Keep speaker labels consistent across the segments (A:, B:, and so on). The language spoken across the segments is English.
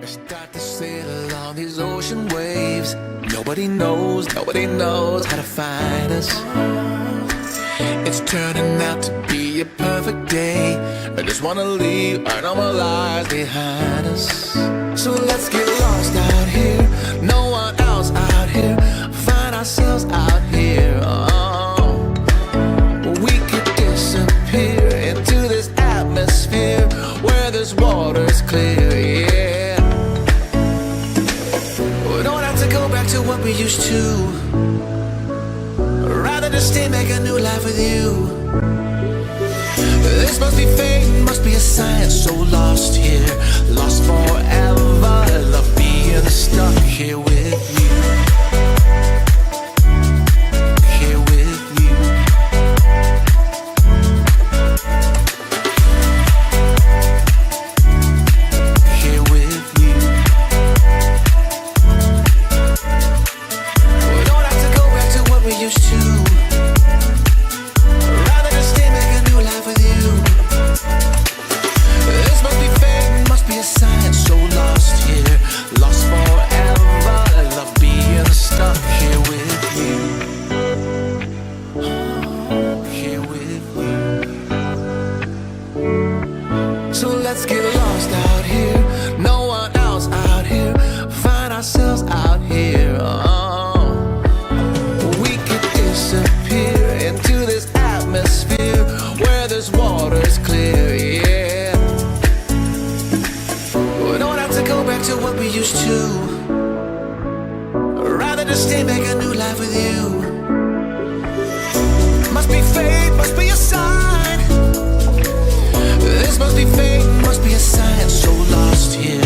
A: I start to sail along these ocean waves. Nobody knows how to find us. It's turning out to be a perfect day. I just wanna leave our normal lives behind us. So let's get lost out here. No one else out here. Find ourselves out here. Oh. We could disappear into this atmosphere where this water's clear, yeah. We don't have to go back to what we used to. Rather just stay, make a new life with you. This must be fate, must be a sign. So lost here, lost forever. Love being stuck here with you. Here with you. Here with you. We don't have to go back to what we used to. Rather just stay, make a new life with you. This must be fate, must be a sign. So lost here, lost forever. Love being stuck here with you. Here with you. So let's get lost out here. No one else out here. Find ourselves out here. Oh. We could disappear into this atmosphere where this water's clear, yeah. We don't have to go back to what we used to. Rather just stay, make a new life with you. Must be fate, must be a sign. This must be fate, must be a sign. So lost here.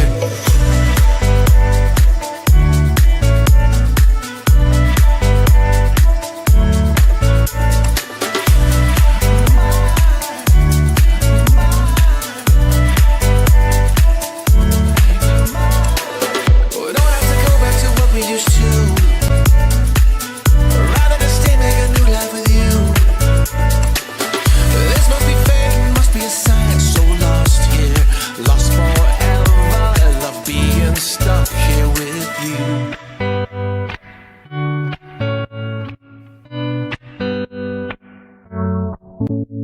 A: We don't have to go back to what we used to. Rather just stay, make a new life with you. This must be fate, must be a sign. So lost here, lost forever. Love being stuck here with you.
B: With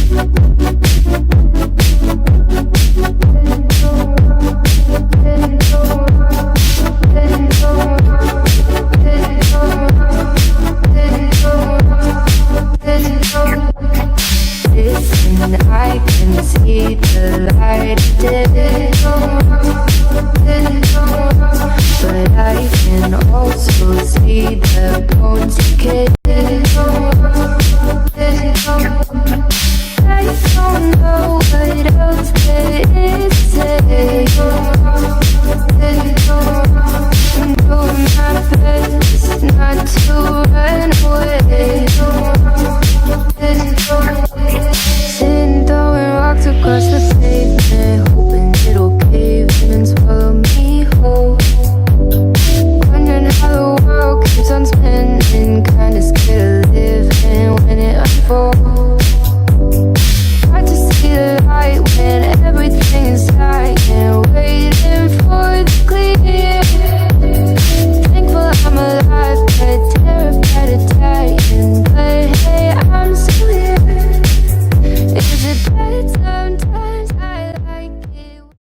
B: Listen, I can see the light of day, but I can also see the bones decay.